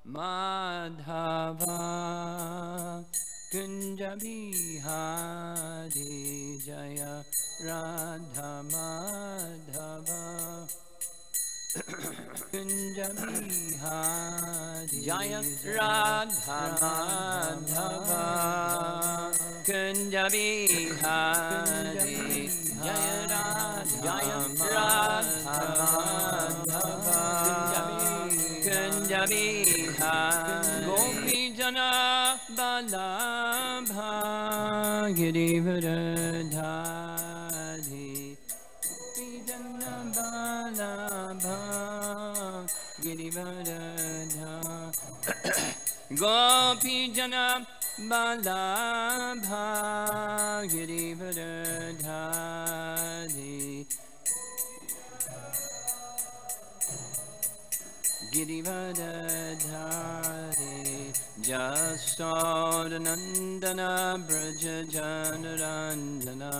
Madhava Kunja Bihari Jaya Radha Madhava Kunja Bihari Jaya Radha Madhava Kunja Bihari Jaya Radha Madhava Kunja Bihari Gopi Jana Balabha Girivardhari Gopi Jana Balabha Girivardhari Gopi Jana Balabha Girivardhari Girivardhari Jasodanandana Braja Janarandana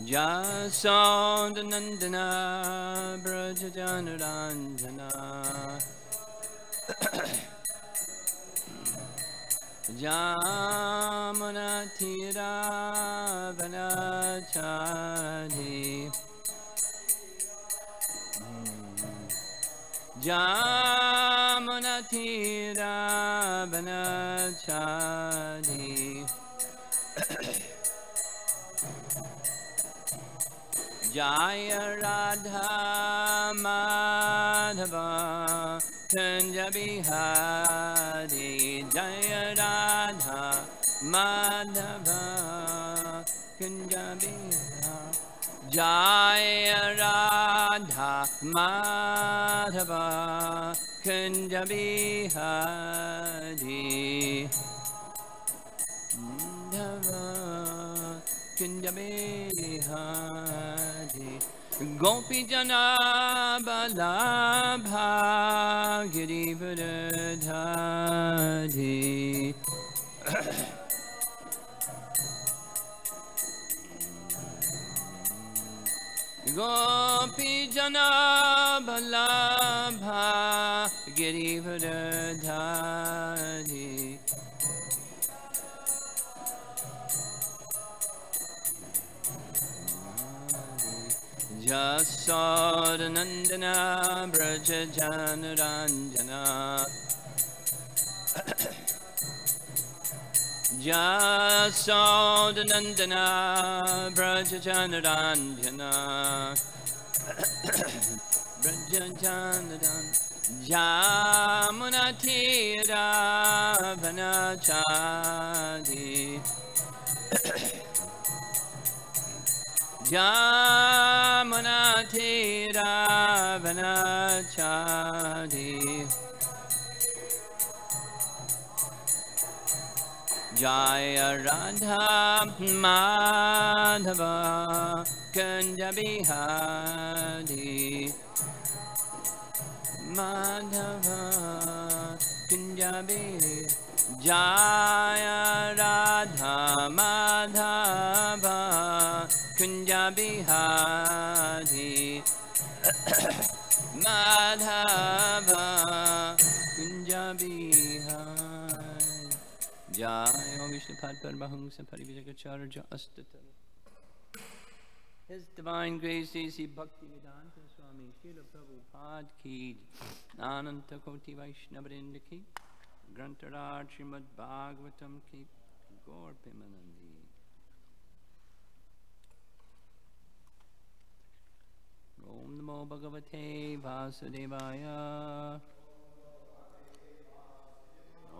Jasodanandana Braja Janarandana Jamanatira Vanachari Jamanatira Vanachari Jaya Radha Madhava Kunja Bihari Jaya Radha Madhava Kunja Bihari Jaya Radha Madhava Kunja Bihari Madhava Kunja Bihari Gopi Jana Balabha Girivardhari Gopi Jana Balabha Girivardhari Jasodanandana Braja Janaranjana Jasodanandana Braja Janaranjana Braja Janaran Jamunatira Vanachari Jamunatira Vanachari Jaya Radha Madhava Kunja Bihari Madhava Kunja Bihari Jaya Radha Madhava Kunja Bihari Madhava Kunja Bihari Jai Om Vishnupad Paramahamsa Parivijagacharya Astatara His Divine Grace A.C. Bhaktivedanta Swami Srila Prabhupada Ki Ananta Koti Vaishnavrinda Ki Grantaraj Srimad Bhagavatam Ki Gaur Pimanandi Om Namo Bhagavate Vasudevaya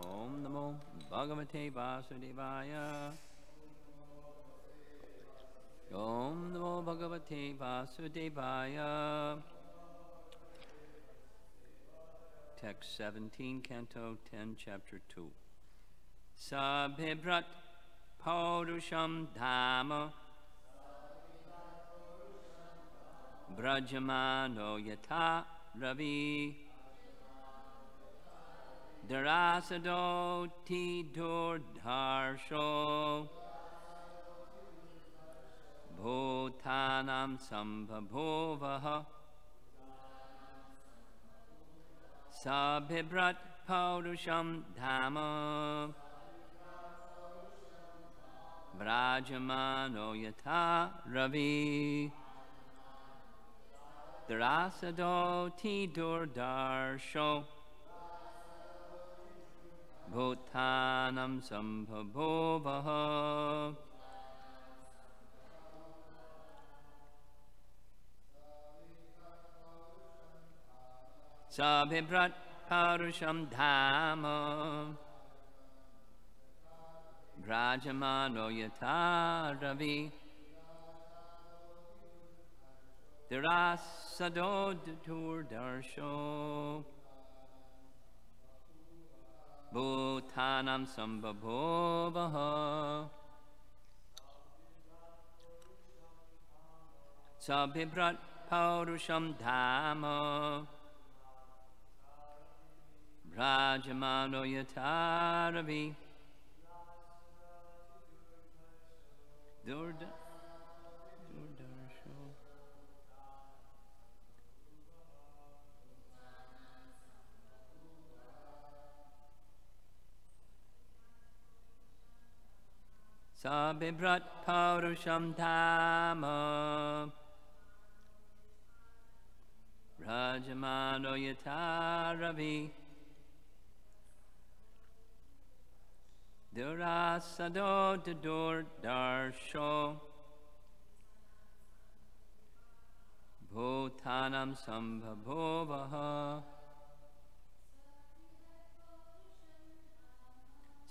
Om Namo Bhagavate Vasudevaya Om Namo Bhagavate Vasudevaya Text 17, Canto 10, Chapter 2 Sabhibrat Paurusham Dhamma Brajamano Yata Ravi Darasado Tidur Dharsho Bhutanam Sambhavovaha Sabhibrat Paurusham Dhamma Vrajamano Yata Ravi Darasadoti Durdarsho Bhutanam Sambhavovaha Sabhibrat Parusham Dhamma Brajamano Yata Ravi Dirasado Durdarsho Bhutanam Sambhavovaha Sabhibrat Paurusham Dhamma Brajamano Yata Ravi Durdarsho Sabhibrat Paurusham Dhamma Brajamano Yata Ravi Durasado Durdarsho Bhutanam Sambhavovaha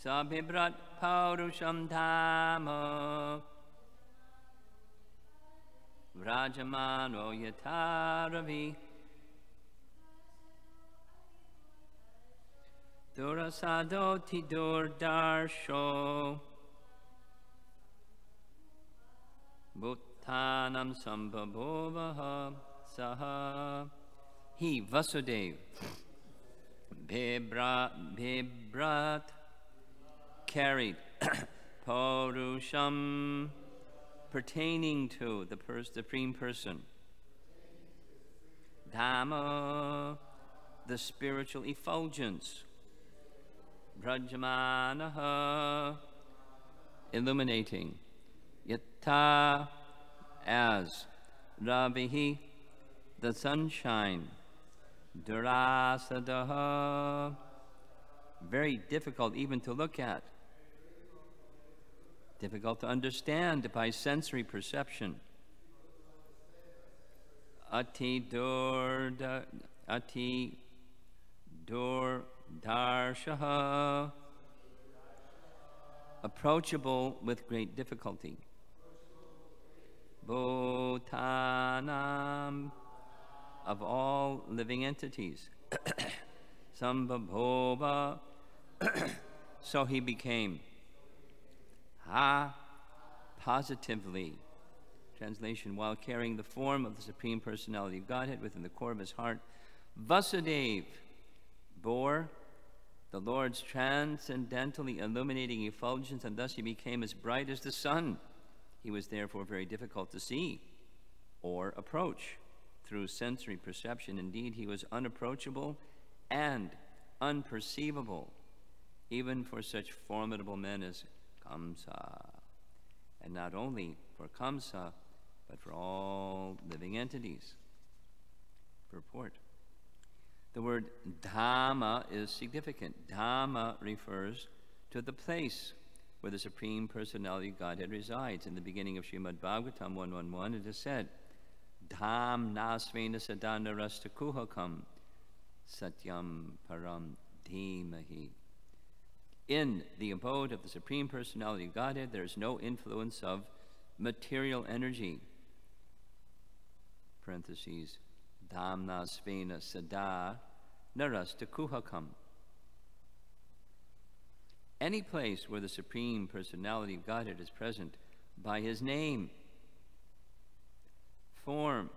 Sabhibrat Paurusham Dhamma Vrajamano Yata Ravi Durasado Durdarsho Bhutanam Sambhavovaha Saha He Vasudev Bibrat carried Paurusham pertaining to the Supreme Person Dhamma the spiritual effulgence Brajamanaha illuminating Yata as Ravihi the sunshine Durasadaha very difficult even to look at, difficult to understand by sensory perception. Ati Durdarshaha approachable with great difficulty. Bhutanam of all living entities. Sambhava so he became. Ha positively. Translation, while carrying the form of the Supreme Personality of Godhead within the core of his heart, Vasudev bore the Lord's transcendentally illuminating effulgence, and thus he became as bright as the sun. He was therefore very difficult to see or approach through sensory perception. Indeed, he was unapproachable and unperceivable, even for such formidable men as Kamsa. And not only for Kamsa, but for all living entities. Purport. The word Dhamma is significant. Dhamma refers to the place where the Supreme Personality of Godhead resides. In the beginning of Srimad Bhagavatam 1.1.1, it is said, Dham nasvena sadana rastakuhakam satyam param dhimahi. In the abode of the Supreme Personality of Godhead, there is no influence of material energy. Parentheses, Dhamna svena sada narastakuhakam. Any place where the Supreme Personality of Godhead is present by his name, form,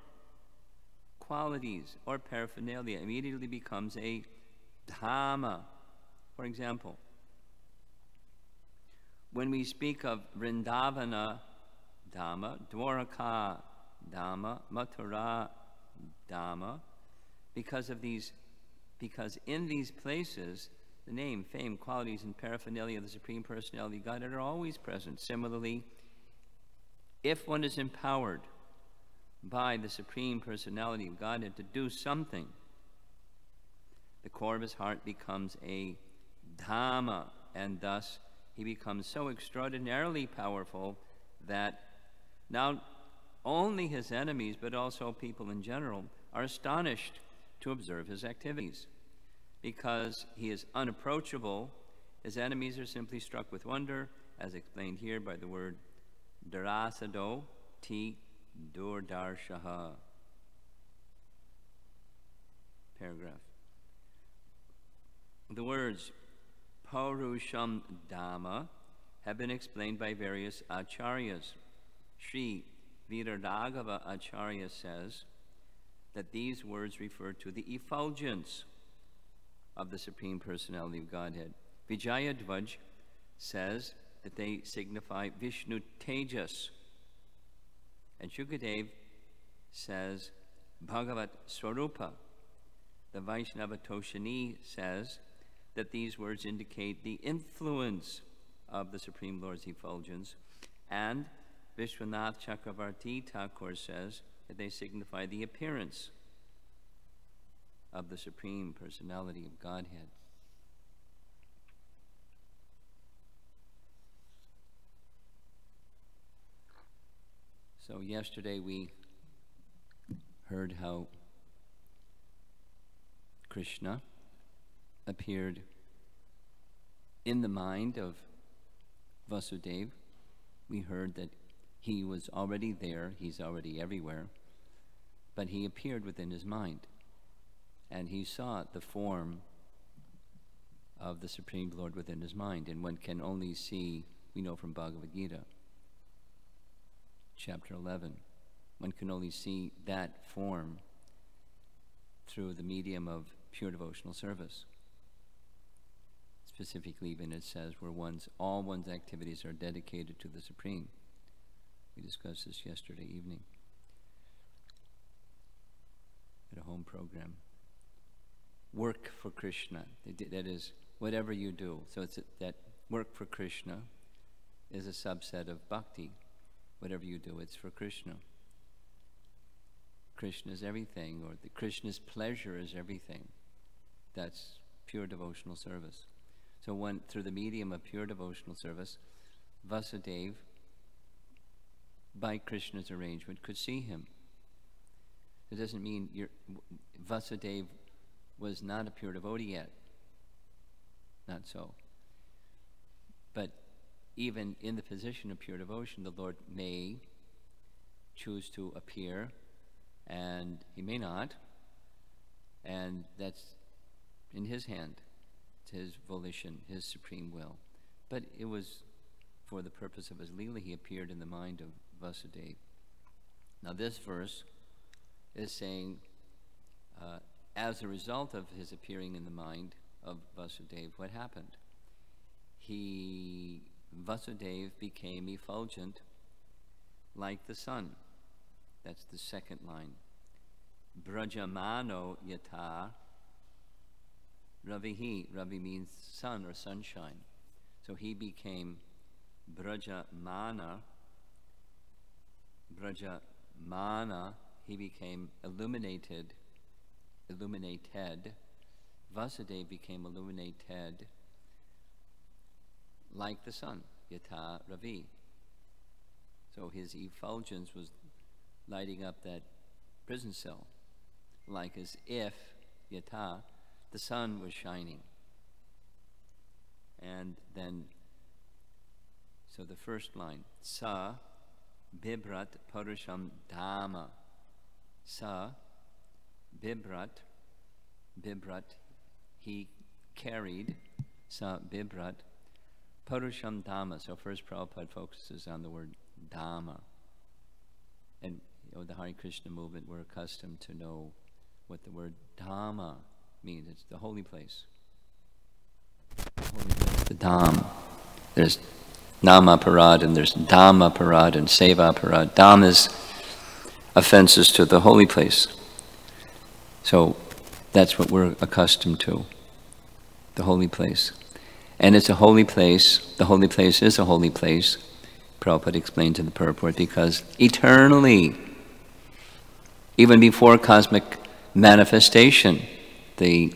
qualities, or paraphernalia immediately becomes a Dhamma. For example, when we speak of Vrindavana Dhamma, Dwaraka Dhamma, Mathura Dhamma, because of these because in these places, the name, fame, qualities, and paraphernalia of the Supreme Personality of Godhead are always present. Similarly, if one is empowered by the Supreme Personality of Godhead to do something, the core of his heart becomes a Dhamma, and thus he becomes so extraordinarily powerful that not only his enemies, but also people in general, are astonished to observe his activities. Because he is unapproachable, his enemies are simply struck with wonder, as explained here by the word Darasado Ti Durdarshaha. Paragraph. The words Paurusham Dhamma have been explained by various acharyas. Sri Viradaghava Acharya says that these words refer to the effulgence of the Supreme Personality of Godhead. Vijayadvaj says that they signify Vishnu Tejas. And Shukadev says Bhagavat Swarupa. The Vaishnava Toshani says that these words indicate the influence of the Supreme Lord's effulgence. And Vishwanath Chakravarti Thakur says that they signify the appearance of the Supreme Personality of Godhead. So yesterday we heard how Krishna appeared in the mind of Vasudeva. We heard that he was already there, he's already everywhere, but he appeared within his mind. And he saw the form of the Supreme Lord within his mind. And one can only see, we know from Bhagavad Gita, chapter 11, one can only see that form through the medium of pure devotional service. Specifically, even it says where all one's activities are dedicated to the Supreme. We discussed this yesterday evening at a home program. Work for Krishna. That is, whatever you do. So it's that work for Krishna is a subset of bhakti. Whatever you do, it's for Krishna. Krishna is everything, or Krishna's pleasure is everything. That's pure devotional service. So through the medium of pure devotional service, Vasudeva, by Krishna's arrangement, could see him. It doesn't mean Vasudeva was not a pure devotee yet. Not so. But even in the position of pure devotion, the Lord may choose to appear, and he may not, and that's in his hand. It's his volition, his supreme will. But it was for the purpose of his Leela, he appeared in the mind of Vasudeva. Now this verse is saying, as a result of his appearing in the mind of Vasudeva, what happened? Vasudeva became effulgent like the sun. That's the second line. Brajamano yata ravihi. Ravi means sun or sunshine. So he became Brajamana. He became illuminated. Vasudeva became illuminated like the sun, yata ravi. So his effulgence was lighting up that prison cell, like as if, yata, the sun was shining. And then, so the first line, sa bibrat parusham dhamma. Sa bibrat, he carried, sa bibrat, parusham dhamma. So first Prabhupada focuses on the word dhamma. And the Hare Krishna movement, we're accustomed to know what the word dhamma means. It's the holy place. The dham. There's namaparad and there's dhammaparad and sevaparad. Dham is offenses to the holy place. So That's what we're accustomed to, the holy place. And it's a holy place. The holy place is a holy place, Prabhupada explained in the purport, because eternally, even before cosmic manifestation, the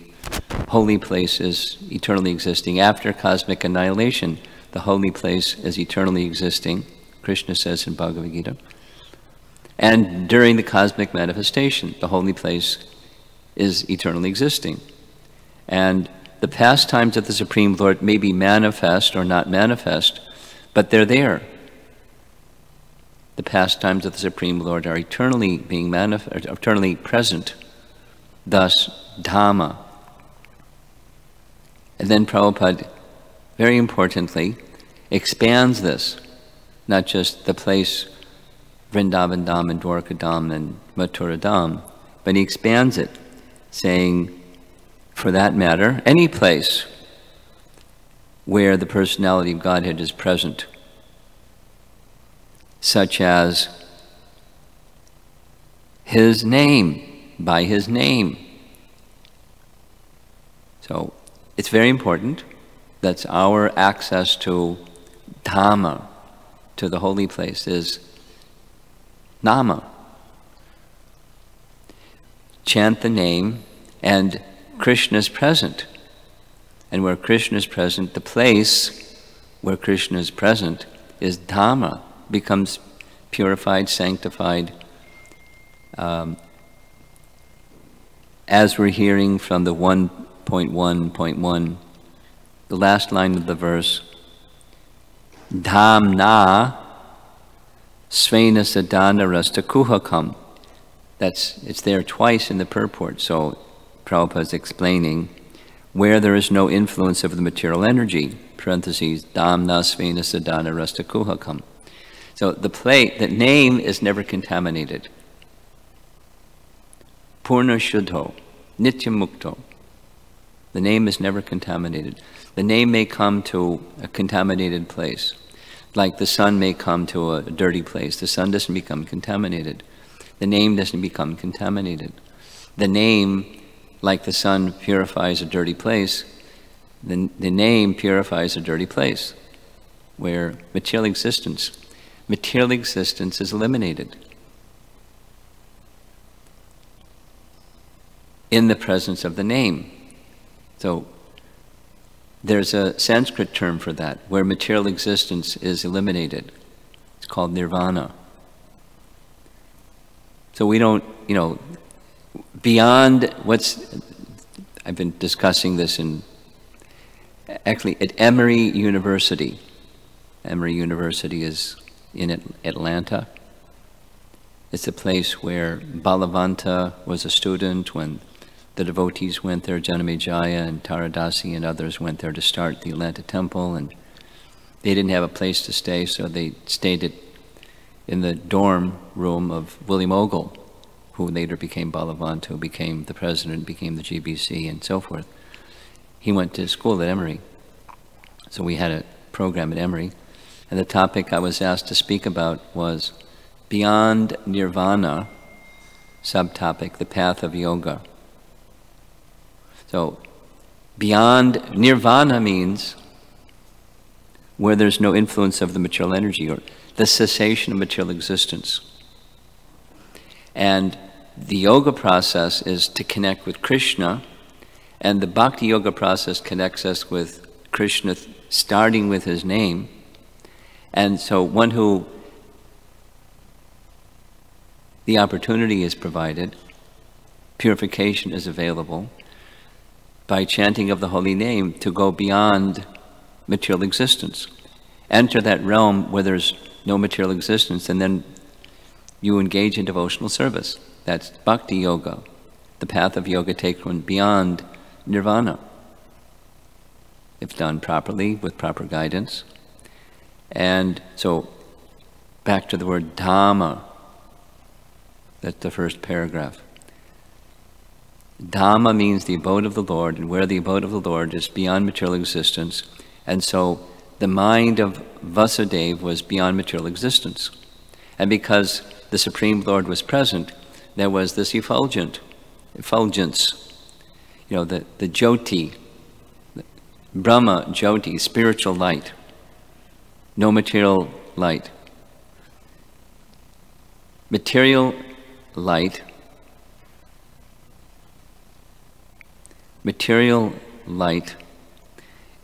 holy place is eternally existing. After cosmic annihilation, the holy place is eternally existing, Krishna says in Bhagavad Gita. And during the cosmic manifestation, the holy place is eternally existing. And the pastimes of the Supreme Lord may be manifest or not manifest, but they're there. The pastimes of the Supreme Lord are eternally being eternally present. Thus, Dhamma. And then Prabhupada, very importantly, expands this, not just the place Vrindavan Dham and Dwarka Dham and Mathura Dham, but he expands it, saying, for that matter, any place where the personality of Godhead is present, such as His name, by His name. So it's very important. That's our access to Dhamma, to the holy place, is Nama. Chant the name, and Krishna is present. And where Krishna is present, the place where Krishna is present is Dhamma, becomes purified, sanctified. As we're hearing from the 1.1.1, the last line of the verse, Dhamna Svena Sadhana Rasta Kuhakam. It's there twice in the purport. So Prabhupada's explaining where there is no influence of the material energy, parentheses, Dhamna Svena Sadhana Rasta Kuhakam. So the name is never contaminated. Purna Shuddho, Nitya Mukto. The name is never contaminated. The name may come to a contaminated place, like the sun may come to a dirty place. The sun doesn't become contaminated. The name doesn't become contaminated. The name, like the sun purifies a dirty place, the name purifies a dirty place, where material existence is eliminated in the presence of the name. So there's a Sanskrit term for that, where material existence is eliminated. It's called nirvana. So we don't, beyond I've been discussing this actually at Emory University. Emory University is in Atlanta. It's a place where Balavanta was a student when the devotees went there. Janamejaya and Taradasi and others went there to start the Atlanta temple, and they didn't have a place to stay, so they stayed in the dorm room of William Ogle, who later became Balavanta, who became the president, became the GBC, and so forth. He went to school at Emory. So we had a program at Emory, and the topic I was asked to speak about was Beyond Nirvana, subtopic, the path of yoga. So, beyond nirvana means where there's no influence of the material energy, or the cessation of material existence. And the yoga process is to connect with Krishna, and the bhakti yoga process connects us with Krishna, starting with his name. And so the opportunity is provided, purification is available, by chanting of the holy name to go beyond material existence. Enter that realm where there's no material existence, and then you engage in devotional service. That's bhakti yoga. The path of yoga takes one beyond nirvana, if done properly, with proper guidance. And so, back to the word Dhamma. That's the first paragraph. Dhamma means the abode of the Lord, and where the abode of the Lord is beyond material existence. And so the mind of Vasudeva was beyond material existence. And because the Supreme Lord was present, there was this effulgence. you know, the Jyoti, Brahma Jyoti, spiritual light, no material light. Material light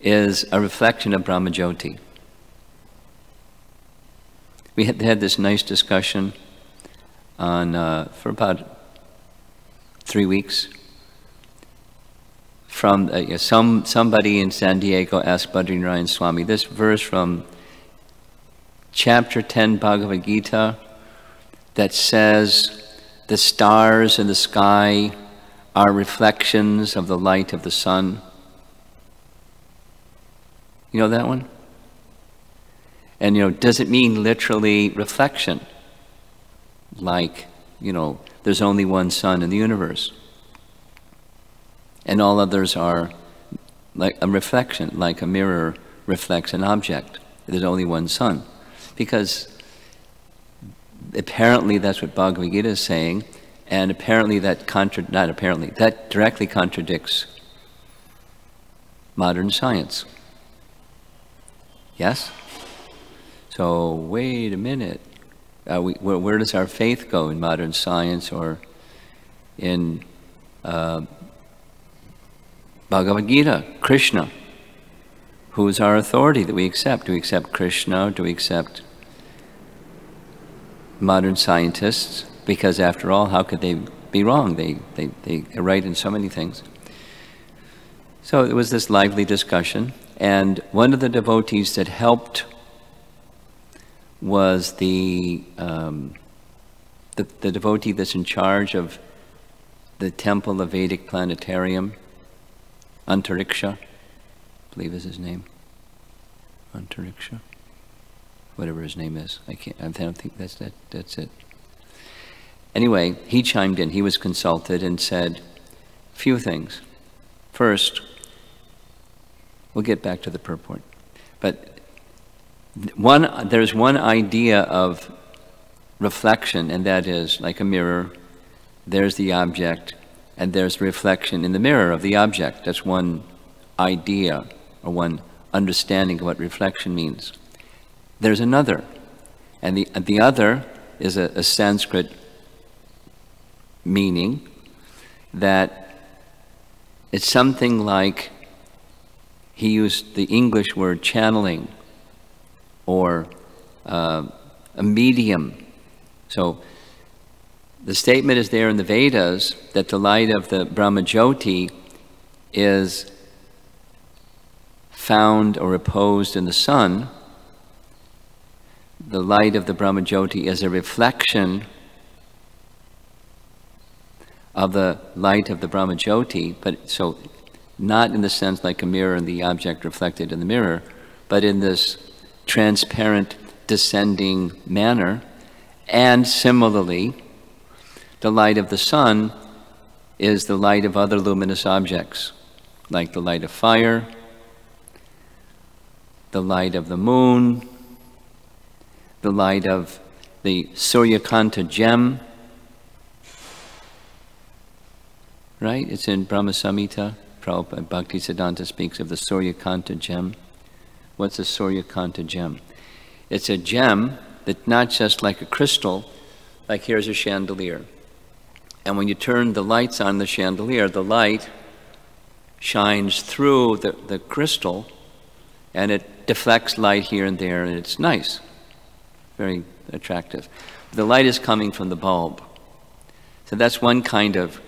is a reflection of Brahma Jyoti. We had this nice discussion on for about 3 weeks. From somebody in San Diego asked Badrinarayan Swami this verse from chapter 10 Bhagavad Gita that says the stars in the sky are reflections of the light of the sun. You know that one? And, you know, does it mean literally reflection? Like, you know, there's only one sun in the universe. And all others are like a reflection, like a mirror reflects an object. There's only one sun. Because apparently that's what Bhagavad Gita is saying, and apparently that that directly contradicts modern science. Yes? So wait a minute. Where does our faith go in modern science or in Bhagavad Gita? Krishna. Who is our authority that we accept? Do we accept Krishna? Do we accept modern scientists? Because after all, how could they be wrong? They are right in so many things. So it was this lively discussion, and one of the devotees that helped was the devotee that's in charge of the temple of Vedic planetarium, Antariksha, I believe is his name. Antariksha, whatever his name is. I don't think that's it. Anyway, he chimed in. He was consulted and said a few things. First, we'll get back to the purport, but there's one idea of reflection, and that is like a mirror. There's the object, and there's reflection in the mirror of the object. That's one idea, or one understanding of what reflection means. There's another, and the other is a Sanskrit meaning that it's something like, he used the English word channeling, or a medium. So the statement is there in the Vedas that the light of the Brahma Jyoti is found or reposed in the sun. The light of the Brahma Jyoti is a reflection of the light of the Brahma Jyoti, but so not in the sense like a mirror and the object reflected in the mirror, but in this transparent descending manner. And similarly, the light of the sun is the light of other luminous objects, like the light of fire, the light of the moon, the light of the Suryakanta gem, right? It's in Brahma Samhita. Prabhupada Bhaktisiddhanta speaks of the Suryakanta gem. What's a Suryakanta gem? It's a gem that's not just like a crystal, like here's a chandelier. And when you turn the lights on the chandelier, the light shines through the crystal, and it deflects light here and there, and it's nice, very attractive. The light is coming from the bulb. So that's one kind of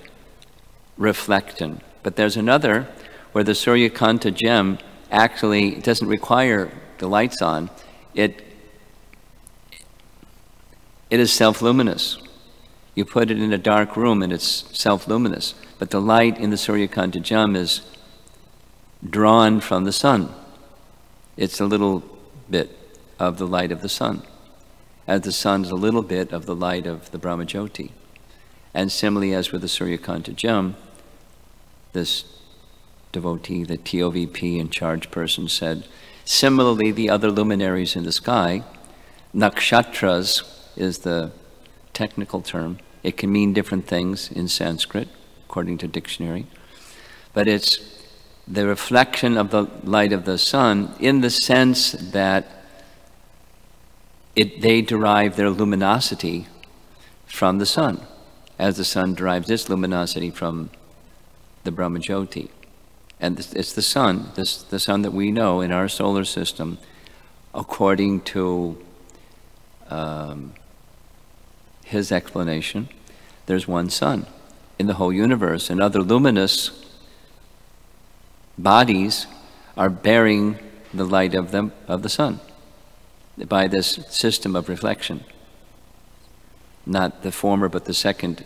reflection. But there's another where the Suryakanta gem actually doesn't require the lights on. It is self-luminous. You put it in a dark room and it's self-luminous. But the light in the Suryakanta gem is drawn from the sun. It's a little bit of the light of the sun, as the sun is a little bit of the light of the Brahma Jyoti. And similarly, as with the Suryakanta gem, this devotee, the TOVP in charge person, said, similarly, the other luminaries in the sky, nakshatras is the technical term. It can mean different things in Sanskrit, according to dictionary. but it's the reflection of the light of the sun in the sense that they derive their luminosity from the sun, as the sun derives its luminosity from the Brahmajyoti. And it's the sun, the sun that we know in our solar system, according to his explanation. There's one sun in the whole universe, and other luminous bodies are bearing the light of the sun by this system of reflection. Not the former, but the second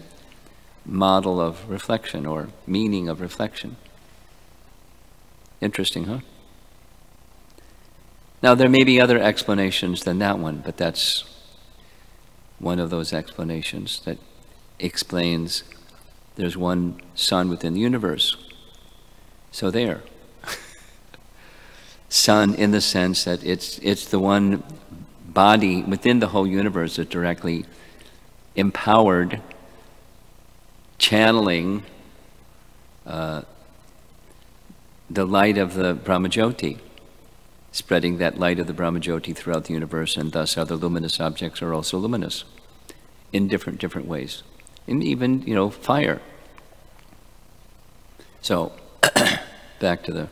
model of reflection or meaning of reflection. Interesting, huh? Now, there may be other explanations than that one, but that's one of those explanations that explains there's one sun within the universe. So there. Sun in the sense that it's the one body within the whole universe that directly empowered, channeling the light of the Brahmajyoti, spreading that light of the Brahmajyoti throughout the universe, and thus other luminous objects are also luminous in different ways. And even, you know, fire. So, back to the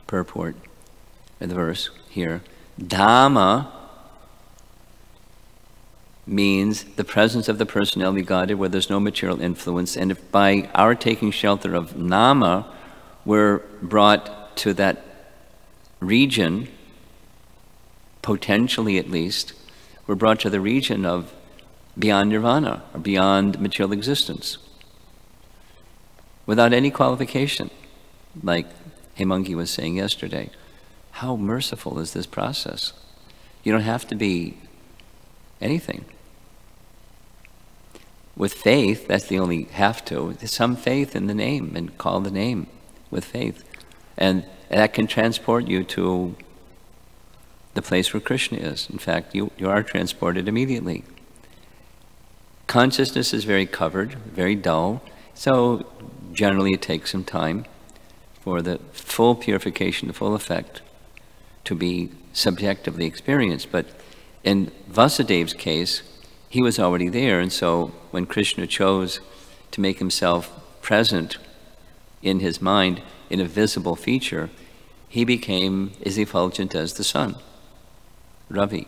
purport of the verse here. Dhamma means the presence of the personality Godhead where there's no material influence, and if by our taking shelter of Nama, we're brought to that region, potentially at least, we're brought to the region of beyond nirvana, or beyond material existence, without any qualification. Like Hemangi was saying yesterday, how merciful is this process? You don't have to be anything. With faith, that's the only have to. There's some faith in the name, and call the name with faith. And that can transport you to the place where Krishna is. In fact, you are transported immediately. Consciousness is very covered, very dull, so generally it takes some time for the full purification, the full effect to be subjectively experienced. But in Vasudev's case, he was already there, and so when Krishna chose to make himself present in his mind in a visible feature, he became as effulgent as the sun, Ravi,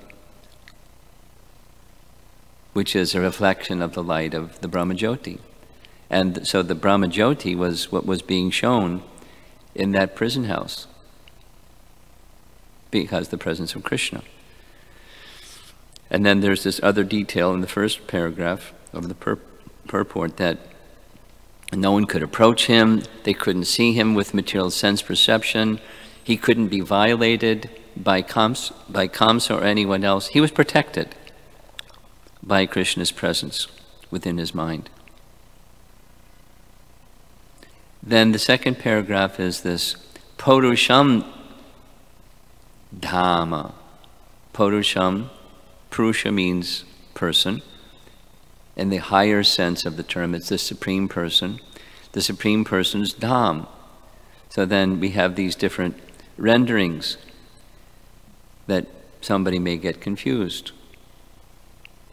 which is a reflection of the light of the Brahmajyoti. And so the Brahmajyoti was what was being shown in that prison house because the presence of Krishna. And then there's this other detail in the first paragraph of the purport that no one could approach him, they couldn't see him with material sense perception, he couldn't be violated by Kamsa or anyone else. He was protected by Krishna's presence within his mind. Then the second paragraph is this Purusham Dhamma. Purusham, Purusha means person. In the higher sense of the term, it's the Supreme Person. The Supreme Person's Dham. So then we have these different renderings that somebody may get confused.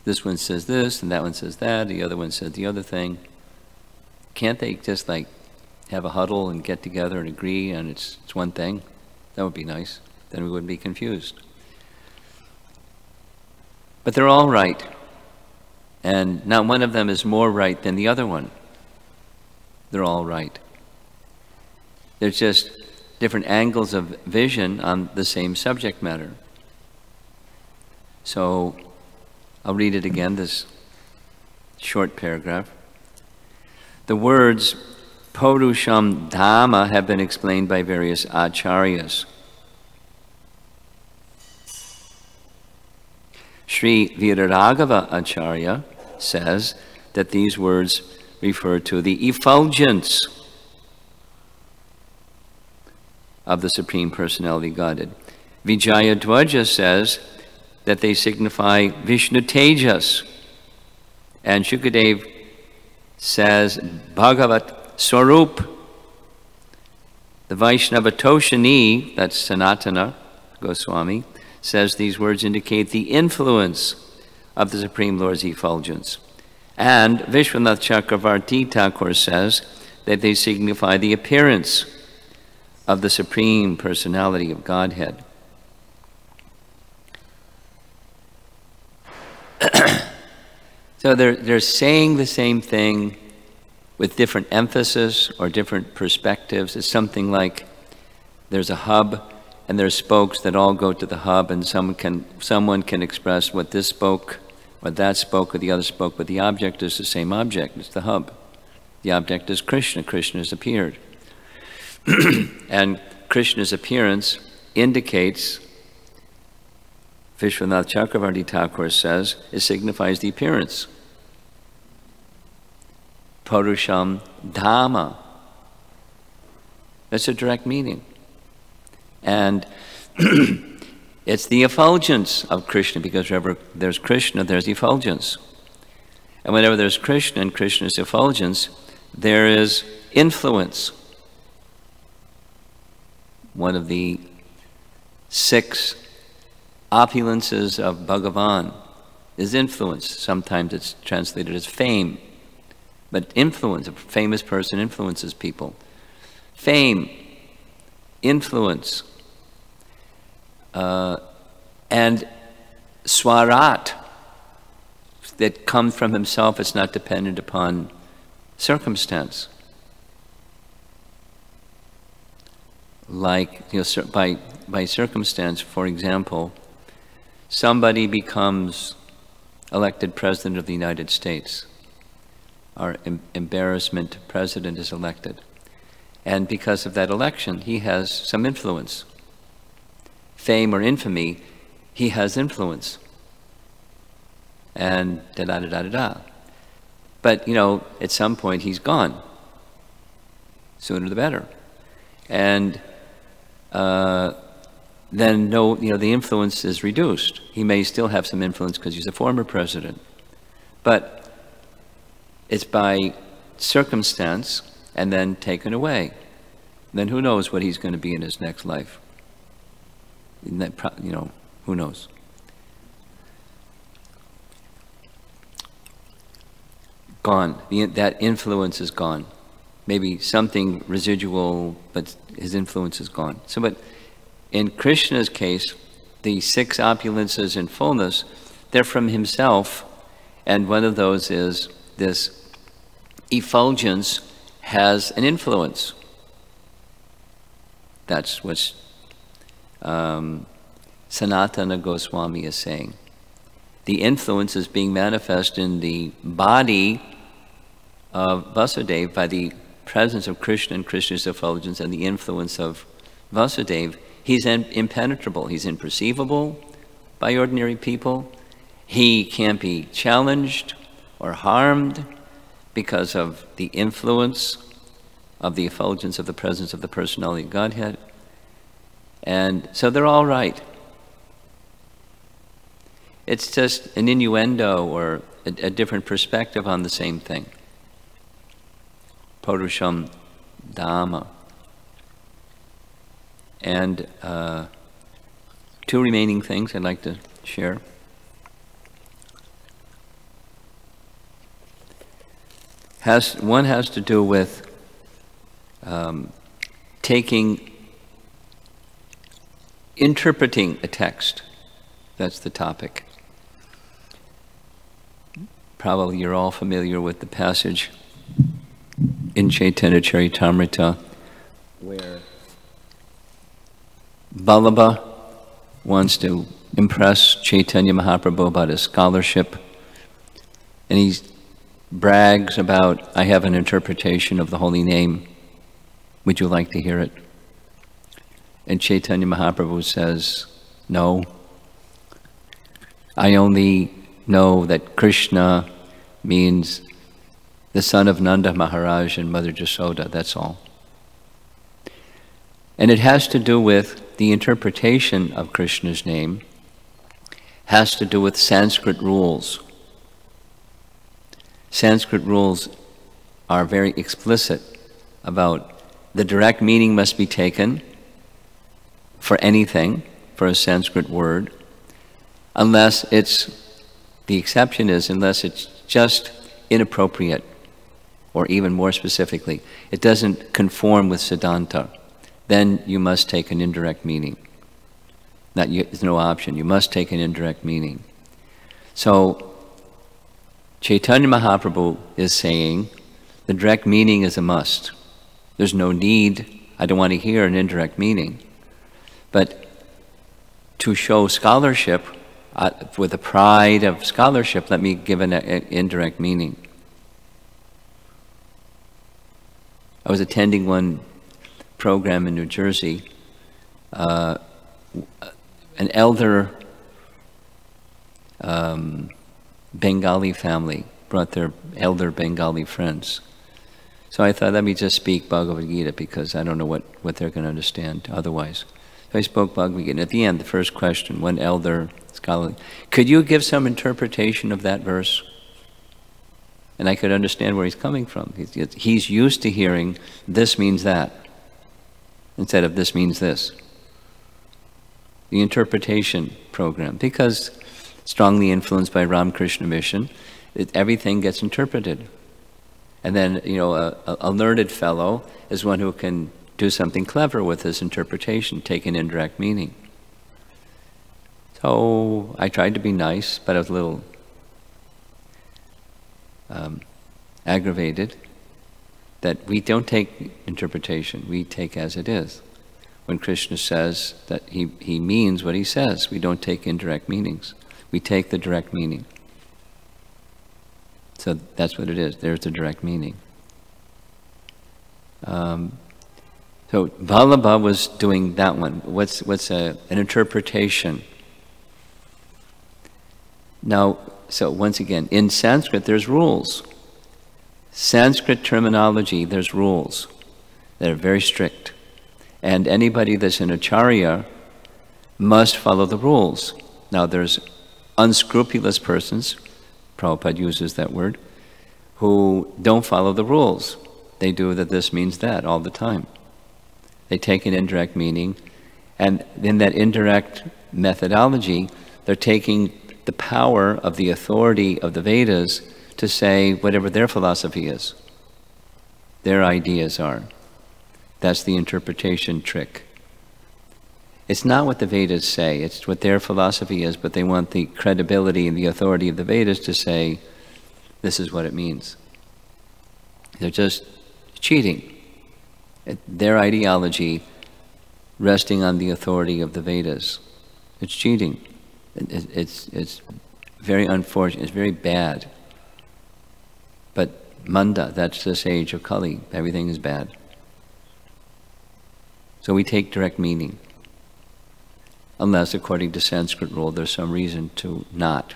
This one says this, and that one says that, the other one says the other thing. Can't they just like have a huddle and get together and agree and it's one thing? That would be nice. Then we wouldn't be confused. But they're all right. And not one of them is more right than the other one. They're all right. There's just different angles of vision on the same subject matter. So I'll read it again, this short paragraph. The words Purusham Dhamma have been explained by various acharyas. Sri Viraraghava Acharya says that these words refer to the effulgence of the Supreme Personality Godhead. Vijayadwaja says that they signify Vishnu Tejas. And Shukadev says Bhagavat Swarup. The Vaishnava Toshini, that's Sanatana Goswami, says these words indicate the influence of the Supreme Lord's effulgence. And Vishwanath Chakravarti Thakur says that they signify the appearance of the Supreme Personality of Godhead. So they're saying the same thing with different emphasis or different perspectives. It's something like there's a hub and there's spokes that all go to the hub, and someone can express what this spoke or that spoke or the other spoke, but the object is the same object. It's the hub. The object is Krishna. Krishna has appeared. And Krishna's appearance indicates, Vishwanath Chakravarti Thakur says, it signifies the appearance. Purusham Dhamma. That's a direct meaning. And it's the effulgence of Krishna, because wherever there's Krishna, there's effulgence. And whenever there's Krishna and Krishna's effulgence, there is influence. One of the 6 opulences of Bhagavan is influence. Sometimes it's translated as fame. But influence, a famous person influences people. Fame, influence, and swarat, that comes from himself. It's not dependent upon circumstance. Like, by circumstance, for example, somebody becomes elected President of the United States. Our embarrassment president is elected. And because of that election, he has some influence. Fame or infamy, he has influence. And da-da-da-da-da-da. But, at some point he's gone. Sooner the better. And then the influence is reduced. He may still have some influence because he's a former president. But it's by circumstance and then taken away. Then who knows what he's going to be in his next life? Who knows? Gone. That influence is gone. Maybe something residual, but his influence is gone. So, but in Krishna's case, the 6 opulences in fullness, they're from himself, and one of those is this effulgence has an influence. That's what Sanatana Goswami is saying. The influence is being manifest in the body of Vasudeva by the presence of Krishna and Krishna's effulgence and the influence of Vasudeva. He's impenetrable. He's imperceivable by ordinary people. He can't be challenged or harmed because of the influence of the effulgence of the presence of the personality of Godhead. And so they're all right. It's just an innuendo or a different perspective on the same thing. Purusham Dhamma. And 2 remaining things I'd like to share. One has to do with interpreting a text. That's the topic. Probably you're all familiar with the passage in Chaitanya Charitamrita where Vallabha wants to impress Chaitanya Mahaprabhu about his scholarship, and he brags about, I have an interpretation of the holy name. Would you like to hear it? And Chaitanya Mahaprabhu says, no. I only know that Krishna means the son of Nanda Maharaj and Mother Jasoda, that's all. And it has to do with the interpretation of Krishna's name, has to do with Sanskrit rules. Sanskrit rules are very explicit about the direct meaning must be taken for anything, for a Sanskrit word, unless it's, the exception is unless it's just inappropriate, or even more specifically, it doesn't conform with Siddhanta. Then you must take an indirect meaning. There's no option. You must take an indirect meaning. So Chaitanya Mahaprabhu is saying the direct meaning is a must. There's no need, I don't want to hear an indirect meaning. But to show scholarship, with the pride of scholarship, let me give an indirect meaning. I was attending one program in New Jersey. An elder Bengali family brought their elder Bengali friends. So I thought, let me just speak Bhagavad Gita, because I don't know what they're going to understand otherwise. So I spoke Bhagavad Gita. And at the end, the first question, one elder scholar, could you give some interpretation of that verse? And I could understand where he's coming from. He's used to hearing, this means that, instead of this means this. The interpretation program, because strongly influenced by Ramakrishna Mission, everything gets interpreted. And then, a learned fellow is one who can do something clever with his interpretation, take an indirect meaning. So I tried to be nice, but I was a little aggravated that we don't take interpretation, we take as it is. When Krishna says that he means what he says, we don't take indirect meanings. We take the direct meaning. So that's what it is. There's the direct meaning. So Vallabha was doing that one. What's an interpretation? Now, so once again, in Sanskrit there's rules. Sanskrit terminology, there's rules that are very strict. And anybody that's an acharya must follow the rules. Now there's unscrupulous persons, Prabhupada uses that word, who don't follow the rules. They do that this means that all the time. They take an indirect meaning, and in that indirect methodology, they're taking the power of the authority of the Vedas to say whatever their philosophy is, their ideas are. That's the interpretation trick. It's not what the Vedas say, it's what their philosophy is, but they want the credibility and the authority of the Vedas to say, this is what it means. They're just cheating. Their ideology resting on the authority of the Vedas. It's cheating. It's very unfortunate, it's very bad. But Manda, that's this age of Kali, everything is bad. So we take direct meaning. Unless, according to Sanskrit rule, there's some reason to not.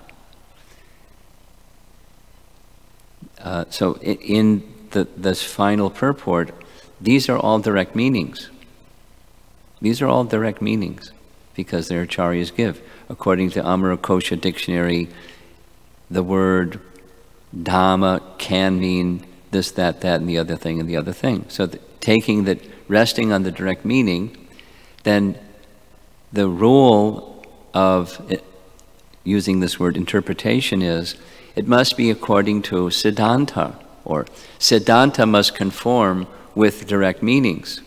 So in this final purport, these are all direct meanings. These are all direct meanings, because their acharyas give. According to Amarakosha dictionary, the word Dhamma can mean this, that, and the other thing, and the other thing. So taking that, resting on the direct meaning, then the rule of using this word interpretation is, it must be according to Siddhanta, or Siddhanta must conform with direct meanings.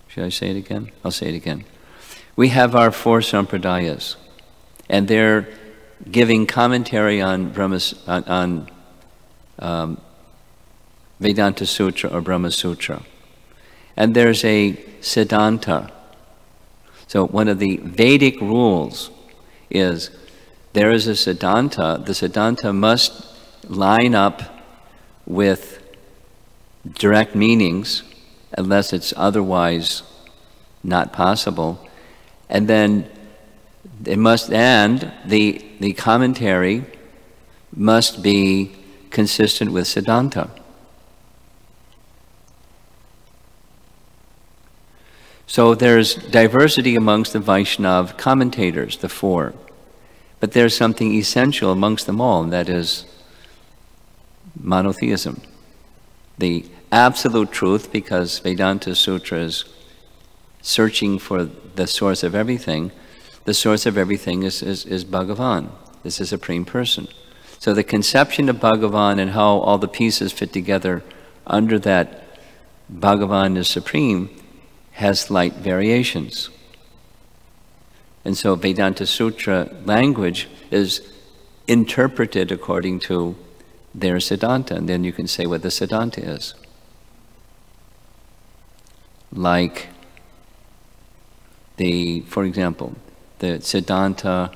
Should I say it again? I'll say it again. We have our four sampradayas, and they're giving commentary on Vedanta Sutra or Brahma Sutra. And there's a Siddhanta. So one of the Vedic rules is there is a Siddhanta. The Siddhanta must line up with direct meanings unless it's otherwise not possible. And then it must, and the commentary must be consistent with Siddhanta. So there's diversity amongst the Vaishnava commentators, the four. But there's something essential amongst them all, and that is monotheism. The absolute truth, because Vedanta Sutra is searching for the source of everything. The source of everything is Bhagavan. This is a Supreme Person. So the conception of Bhagavan and how all the pieces fit together under that Bhagavan is supreme has slight variations. And so Vedanta Sutra language is interpreted according to their Siddhanta, and then you can say what the Siddhanta is. Like for example, the Siddhanta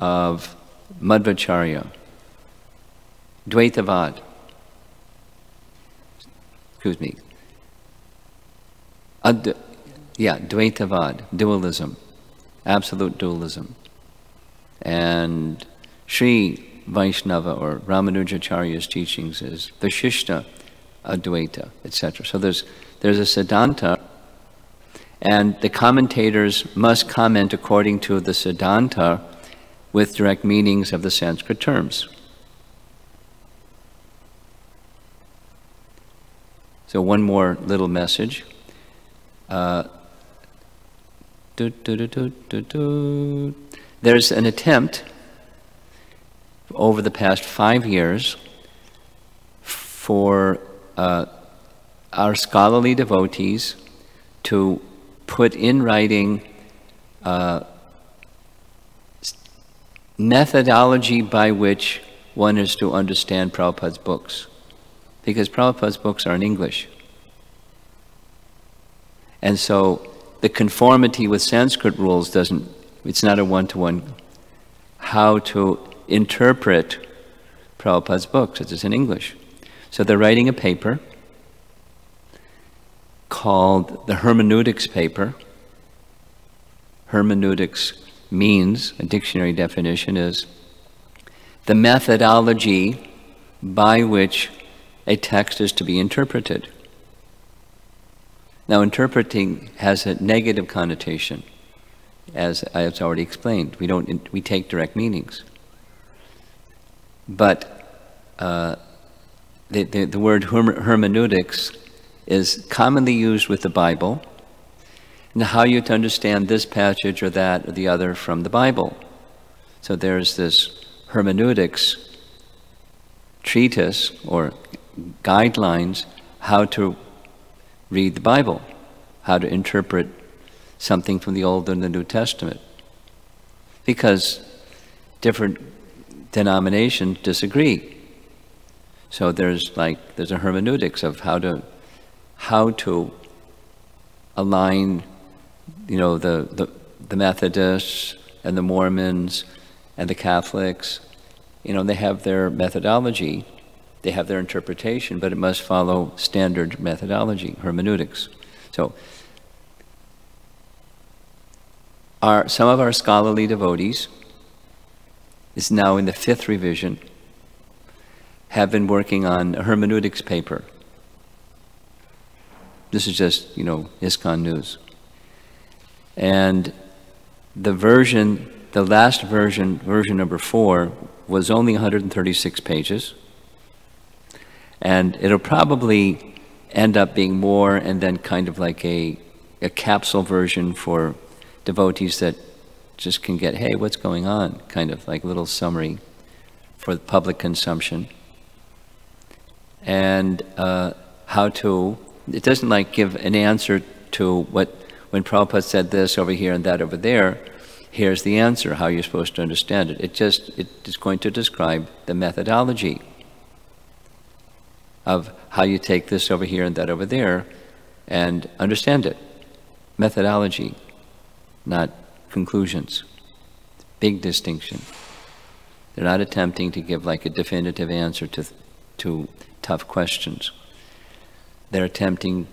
of Madhvacharya, Dvaitavad, Dvaitavad, dualism, absolute dualism. And Sri Vaishnava or Ramanujacharya's teachings is Vishishta Advaita, etc. So there's a Siddhanta, and the commentators must comment according to the Siddhanta with direct meanings of the Sanskrit terms. So one more little message. There's an attempt over the past 5 years for our scholarly devotees to put in writing methodology by which one is to understand Prabhupada's books, because Prabhupada's books are in English. And so the conformity with Sanskrit rules it's not a one-to-one how to interpret Prabhupada's books, it's in English. So they're writing a paper called the hermeneutics paper. Hermeneutics means, a dictionary definition is, the methodology by which a text is to be interpreted. Now, interpreting has a negative connotation, as I have already explained. We take direct meanings. But the word hermeneutics is commonly used with the Bible, and how you to understand this passage or that or the other from the Bible. So there's this hermeneutics treatise or guidelines how to read the Bible, how to interpret something from the Old and the New Testament. Because different denominations disagree. So there's a hermeneutics of how to align, the Methodists and the Mormons and the Catholics. They have their methodology, they have their interpretation, but it must follow standard methodology, hermeneutics. So some of our scholarly devotees is now in the 5th revision, have been working on a hermeneutics paper. This is just, ISKCON news. And the last version number 4, was only 136 pages. And it'll probably end up being more, and then kind of like a capsule version for devotees that just can get, hey, what's going on? Kind of like a little summary for the public consumption. And it doesn't give an answer to when Prabhupada said this over here and that over there, here's the answer, how you're supposed to understand it. It is going to describe the methodology of how you take this over here and that over there and understand it. Methodology, not conclusions. Big distinction. They're not attempting to give a definitive answer to tough questions. They're attempting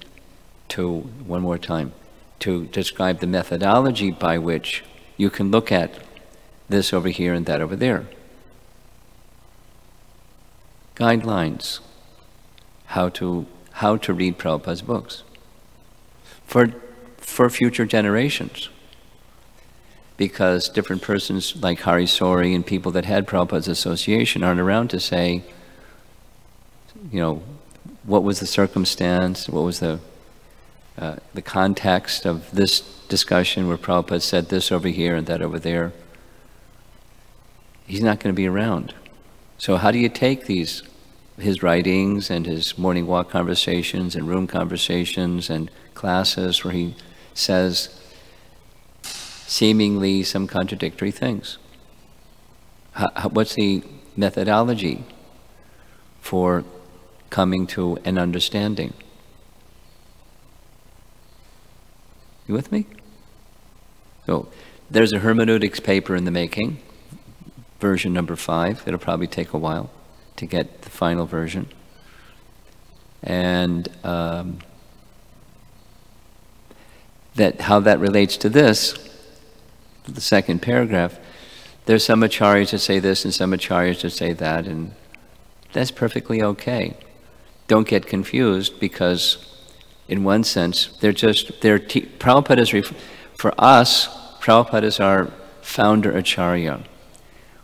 to, one more time, to describe the methodology by which you can look at this over here and that over there. Guidelines, how to read Prabhupada's books for future generations. Because different persons like Hari Sori and people that had Prabhupada's association aren't around to say, what was the circumstance, what was the context of this discussion where Prabhupada said this over here and that over there. He's not going to be around. So how do you take his writings and his morning walk conversations and room conversations and classes where he says seemingly some contradictory things? What's the methodology for coming to an understanding? You with me? So there's a hermeneutics paper in the making, version number 5. It'll probably take a while to get the final version. And how that relates to this, the second paragraph, there's some acharyas that say this and some acharyas that say that, and that's perfectly okay. Don't get confused, because in one sense, Prabhupada is, for us, Prabhupada is our founder acharya.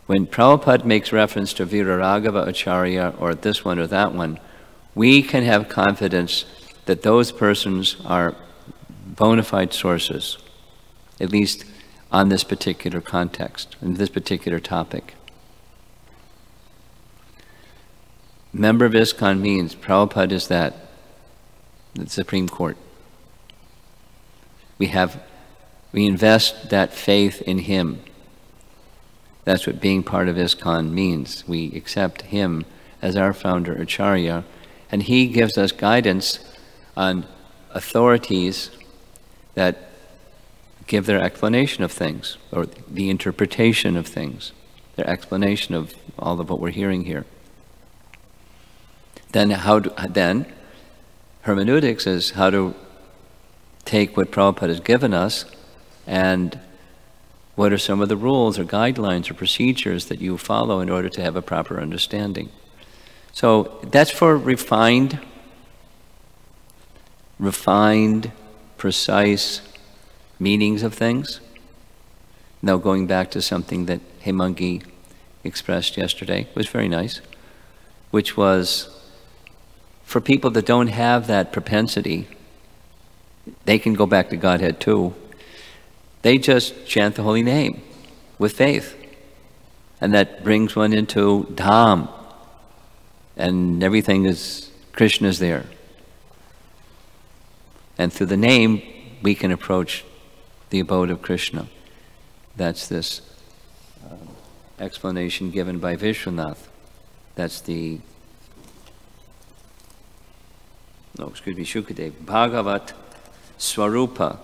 When Prabhupada makes reference to Viraraghava acharya or this one or that one, we can have confidence that those persons are bona fide sources, at least on this particular context, in this particular topic. Member of ISKCON means Prabhupada is the Supreme Court. We invest that faith in him. That's what being part of ISKCON means. We accept him as our founder acharya, and he gives us guidance on authorities that give their explanation of things, or the interpretation of things, their explanation of all of what we're hearing here. Then hermeneutics is how to take what Prabhupada has given us, and what are some of the rules or guidelines or procedures that you follow in order to have a proper understanding. So that's for refined, precise meanings of things. Now going back to something that Hemangi expressed yesterday, it was very nice, which was for people that don't have that propensity, they can go back to Godhead too. They just chant the holy name with faith. And that brings one into Dham. And everything is, Krishna's there. And through the name, we can approach the abode of Krishna. That's this explanation given by Vishwanath. That's Shukadev. Bhagavat Swarupa.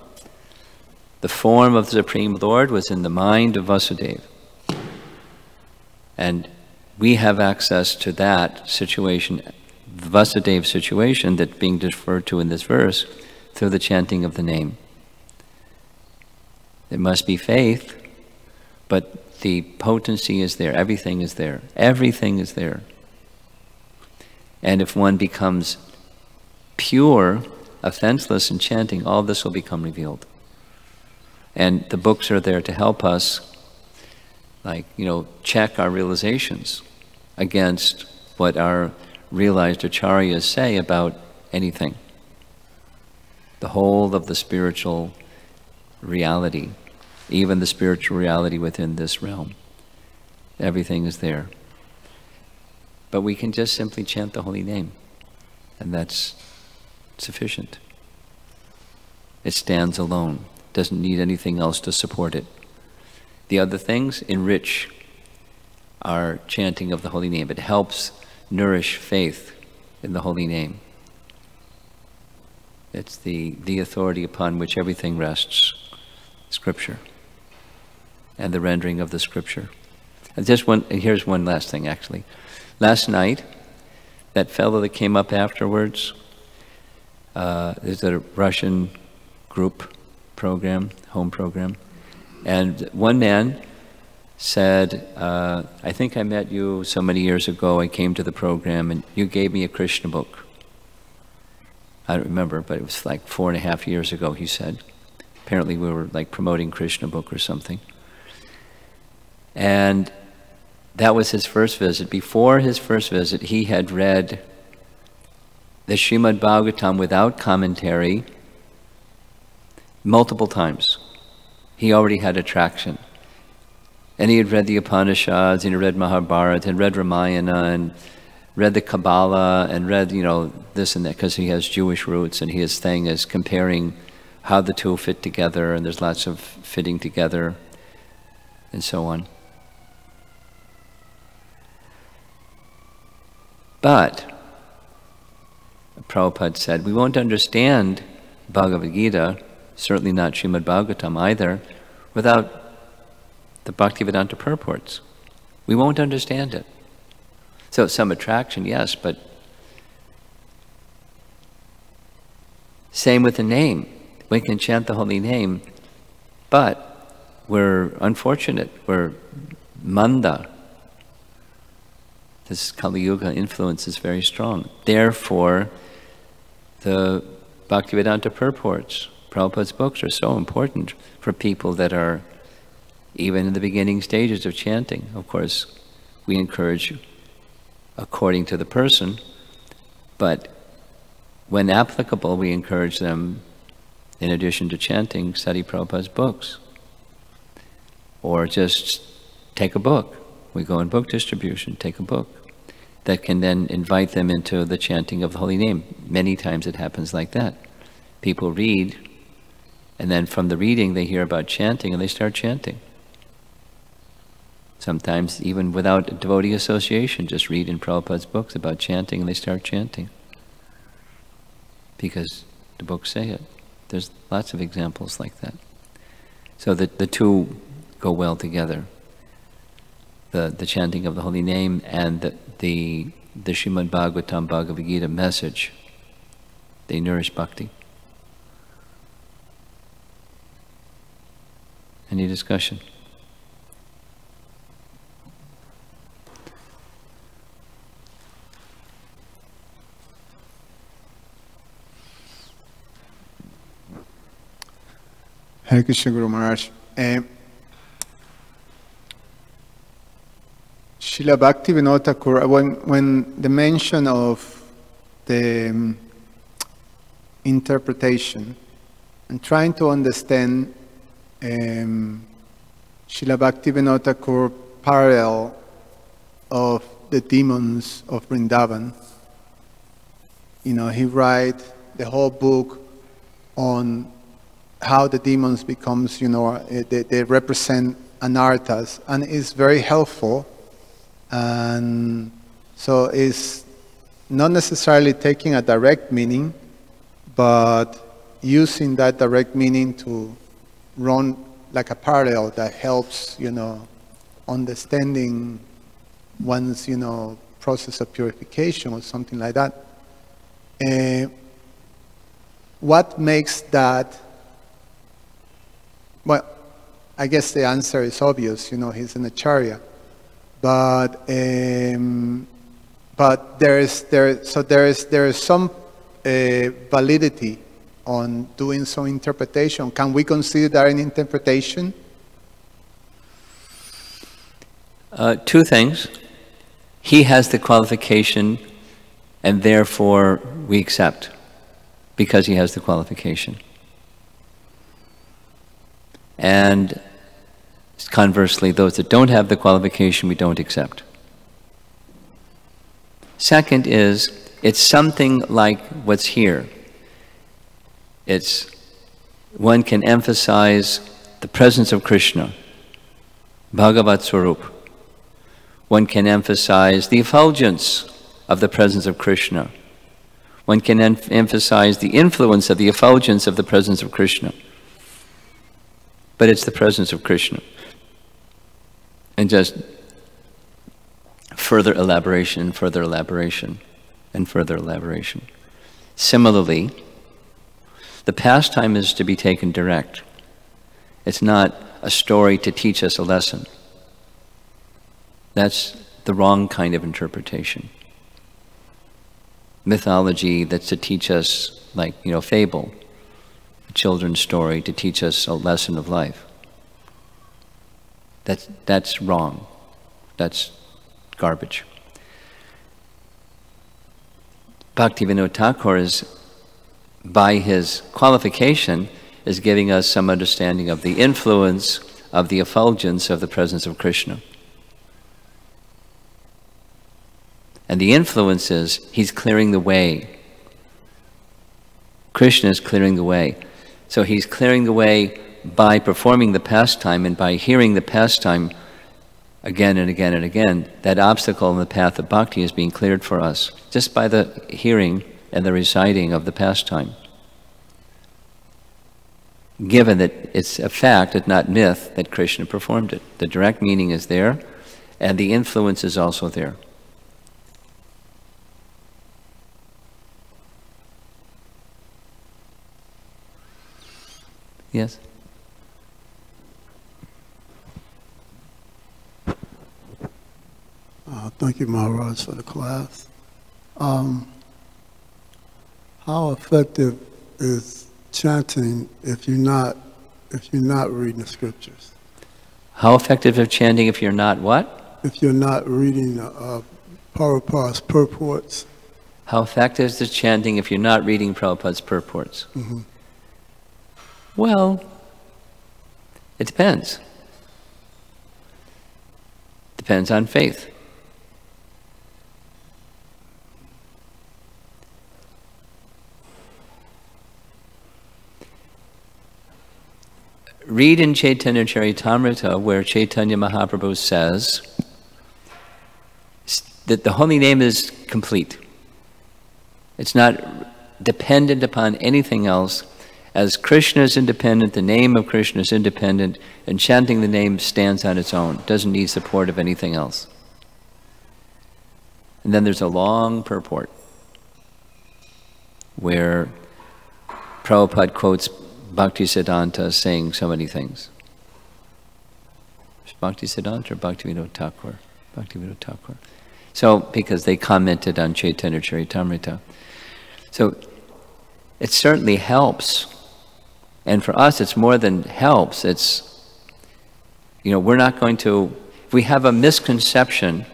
The form of the Supreme Lord was in the mind of Vasudeva. And we have access to that situation, the Vasudeva situation that's being referred to in this verse, through the chanting of the name. It must be faith, but the potency is there. Everything is there. Everything is there. And if one becomes pure, offenseless in chanting, all this will become revealed. And the books are there to help us, check our realizations against what our realized acharyas say about anything. The whole of the spiritual reality, even the spiritual reality within this realm. Everything is there. But we can just simply chant the holy name, and that's sufficient. It stands alone. Doesn't need anything else to support it. The other things enrich our chanting of the holy name. It helps nourish faith in the holy name. It's the authority upon which everything rests, Scripture, and the rendering of the Scripture. And here's one last thing, actually. Last night, that fellow that came up afterwards, there's a Russian group program, home program, and one man said, I think I met you so many years ago, I came to the program and you gave me a Krishna book. I don't remember, but it was like 4.5 years ago, he said. Apparently we were promoting Krishna book or something. And that was his first visit. Before his first visit, he had read the Srimad Bhagavatam without commentary multiple times. He already had attraction. And he had read the Upanishads, and he read Mahabharata, and read Ramayana, and read the Kabbalah, and read, this and that, because he has Jewish roots, and his thing is comparing how the two fit together, and there's lots of fitting together, and so on. But, Prabhupada said, we won't understand Bhagavad Gita, certainly not Srimad Bhagavatam either, without the Bhaktivedanta purports. We won't understand it. So some attraction, yes, but same with the name. We can chant the holy name, but we're unfortunate. We're manda. This Kali Yuga influence is very strong. Therefore, the Bhaktivedanta purports, Prabhupada's books, are so important for people that are even in the beginning stages of chanting. Of course, we encourage according to the person, but when applicable, we encourage them, in addition to chanting, study Prabhupada's books. Or just take a book. We go in book distribution, take a book that can then invite them into the chanting of the holy name. Many times it happens like that. People read, and then from the reading they hear about chanting and they start chanting. Sometimes even without devotee association, just read in Prabhupada's books about chanting and they start chanting. Because the books say it. There's lots of examples like that. So that the two go well together. The chanting of the holy name and the Srimad Bhagavatam Bhagavad Gita message. They nourish bhakti. Any discussion? Hare Krishna Guru Maharaj. Srila Bhaktivinoda Thakur, when the mention of the interpretation, and trying to understand Srila Bhaktivinoda Thakur parallel of the demons of Vrindavan, he writes the whole book on how the demons becomes, they represent anarthas, and it's very helpful. And so it's not necessarily taking a direct meaning, but using that direct meaning to run like a parallel that helps, understanding one's, process of purification or something like that. What makes that? Well, I guess the answer is obvious. He's an acharya. But there is some validity on doing some interpretation. Can we consider that an interpretation? Two things. He has the qualification, and therefore we accept, because he has the qualification. And conversely, those that don't have the qualification, we don't accept. Second is, it's something like what's here. One can emphasize the presence of Krishna, Bhagavat Swarup. One can emphasize the effulgence of the presence of Krishna. One can emphasize the influence of the effulgence of the presence of Krishna. But it's the presence of Krishna. And just further elaboration, further elaboration, and further elaboration. Similarly, the pastime is to be taken direct. It's not a story to teach us a lesson. That's the wrong kind of interpretation. Mythology that's to teach us, like, fable, a children's story to teach us a lesson of life. That's wrong. That's garbage. Bhaktivinoda Thakur is, by his qualification, is giving us some understanding of the influence of the effulgence of the presence of Krishna. And the influence is, he's clearing the way. Krishna is clearing the way. So he's clearing the way by performing the pastime, and by hearing the pastime again and again and again. That obstacle in the path of bhakti is being cleared for us, just by the hearing and the reciting of the pastime. Given that it's a fact, it's not myth, that Krishna performed it. The direct meaning is there, and the influence is also there. Yes? Thank you, Maharaj, for the class. How effective is chanting if you're not reading the scriptures? How effective is chanting if you're not what? If you're not reading Prabhupada's purports. How effective is the chanting if you're not reading Prabhupada's purports? Mm-hmm. Well, it depends. Depends on faith. Read in Chaitanya Charitamrita where Chaitanya Mahaprabhu says that the holy name is complete. It's not dependent upon anything else. As Krishna is independent, the name of Krishna is independent, and chanting the name stands on its own. It doesn't need support of anything else. And then there's a long purport where Prabhupada quotes Bhaktisiddhanta saying so many things. Bhaktisiddhanta or Bhaktivinoda Thakur? Bhaktivinoda Thakur. So, because they commented on Chaitanya Charitamrita. So, it certainly helps. And for us, it's more than helps. It's, we're not going to, if we have a misconception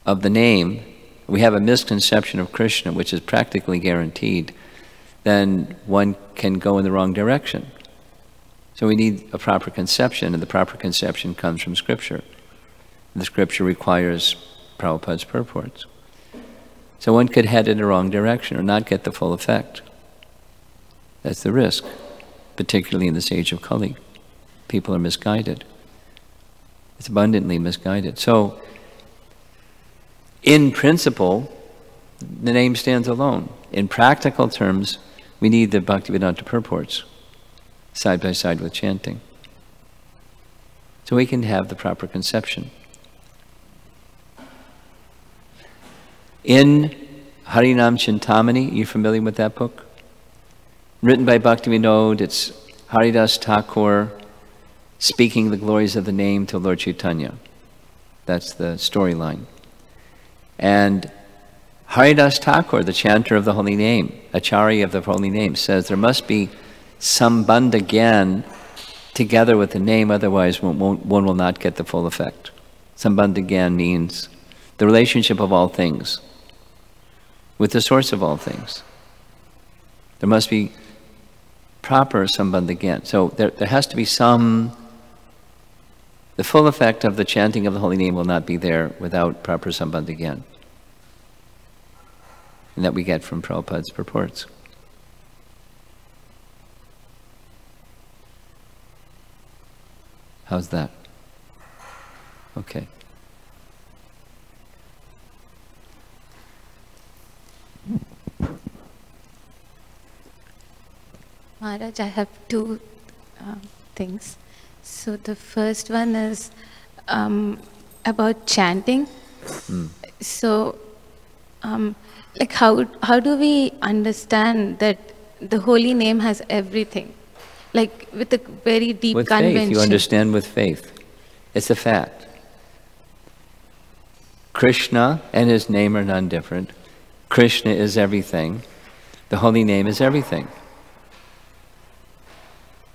of the name, we have a misconception of Krishna, which is practically guaranteed, then one can go in the wrong direction. So we need a proper conception, and the proper conception comes from Scripture. The Scripture requires Prabhupada's purports. So one could head in the wrong direction or not get the full effect. That's the risk, particularly in this age of Kali. People are misguided. It's abundantly misguided. So, in principle, the name stands alone. In practical terms, we need the Bhaktivedanta purports side by side with chanting. So we can have the proper conception. In Harinam Chintamani, you familiar with that book? Written by Bhaktivinoda, it's Haridas Thakur speaking the glories of the name to Lord Chaitanya. That's the storyline. And Haridas Thakur, the chanter of the holy name, Acharya of the holy name, says there must be sambandha gyan together with the name, otherwise one will not get the full effect. Sambandha gyan means the relationship of all things with the source of all things. There must be proper sambandha gyan. So there has to be some, the full effect of the chanting of the holy name will not be there without proper sambandha gyan. And that we get from Prabhupada's purports. How's that? Okay. Maharaj, I have two things. So the first one is about chanting. So, like how do we understand that the holy name has everything? Like with a very deep with convention. Faith, you understand with faith. It's a fact. Krishna and his name are none different. Krishna is everything. The holy name is everything.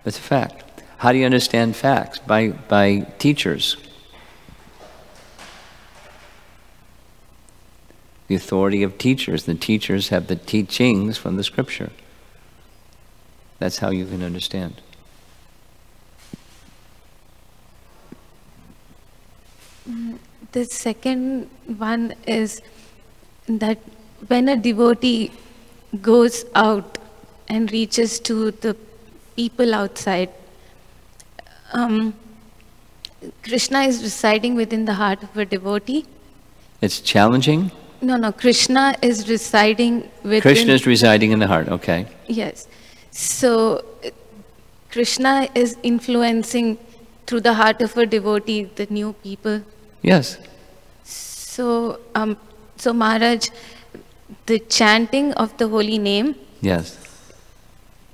It's a fact. How do you understand facts? By teachers. the authority of teachers. The teachers have the teachings from the scripture. That's how you can understand. The second one is that when a devotee goes out and reaches to the people outside, Krishna is residing within the heart of a devotee. It's challenging? No, Krishna is residing within... Krishna is residing in the heart, okay. Yes. So, Krishna is influencing through the heart of a devotee, the new people. Yes. So, so Maharaj, the chanting of the holy name, Yes.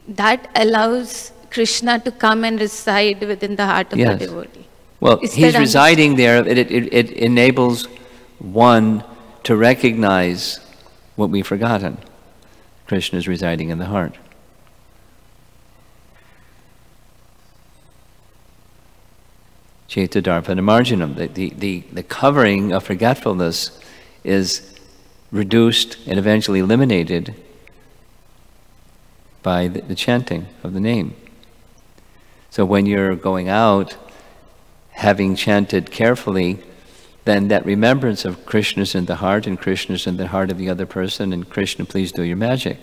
that allows Krishna to come and reside within the heart of a devotee. Well, Is he's that residing there. It enables one to recognize what we've forgotten. Krishna is residing in the heart. Cetadarpana marginum. The covering of forgetfulness is reduced and eventually eliminated by the chanting of the name. So when you're going out, having chanted carefully, then that remembrance of Krishna's in the heart, and Krishna's in the heart of the other person, and Krishna, please do your magic.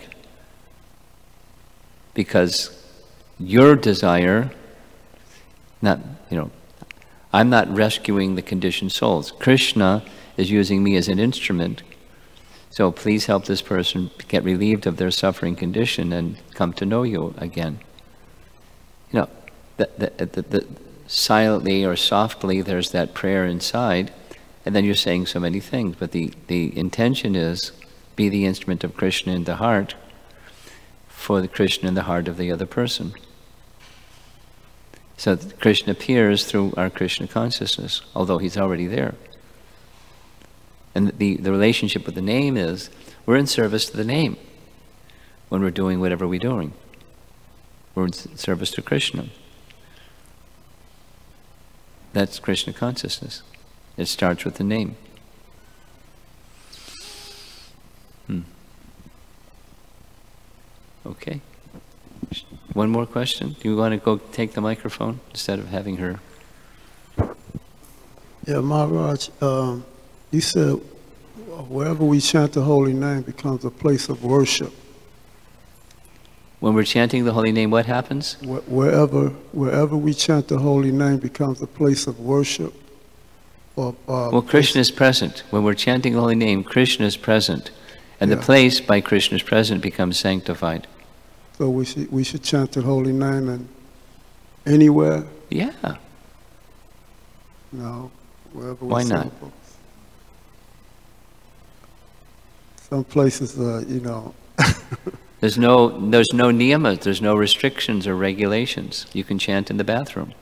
Because your desire, I'm not rescuing the conditioned souls. Krishna is using me as an instrument. So please help this person get relieved of their suffering condition and come to know you again. Silently or softly, there's that prayer inside, and then you're saying so many things. But the intention is, be the instrument of Krishna in the heart for the Krishna in the heart of the other person. So Krishna appears through our Krishna consciousness, although he's already there. And the relationship with the name is, we're in service to the name when we're doing whatever we're doing. We're in service to Krishna. That's Krishna consciousness. It starts with the name. Okay. One more question? Do you want to go take the microphone instead of having her? Yeah, Maharaj, you said wherever we chant the holy name becomes a place of worship. When we're chanting the holy name, what happens? Wherever we chant the holy name becomes a place of worship. Well, Krishna is present. When we're chanting the holy name, Krishna is present. And the place by Krishna's presence becomes sanctified. So we should chant the holy name and anywhere? Yeah. No, wherever we Why not? Some places, There's no niyamas, there's no restrictions or regulations. You can chant in the bathroom.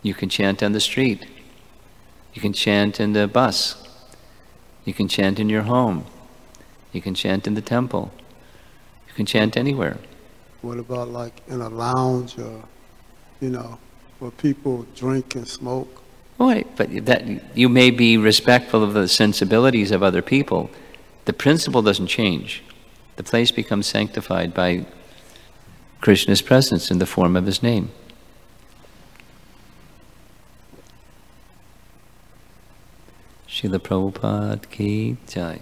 You can chant on the street. You can chant in the bus. You can chant in your home. You can chant in the temple. You can chant anywhere. What about like in a lounge or, where people drink and smoke? Right, but you may be respectful of the sensibilities of other people. The principle doesn't change. The place becomes sanctified by Krishna's presence in the form of his name. Srila Prabhupada ki jai.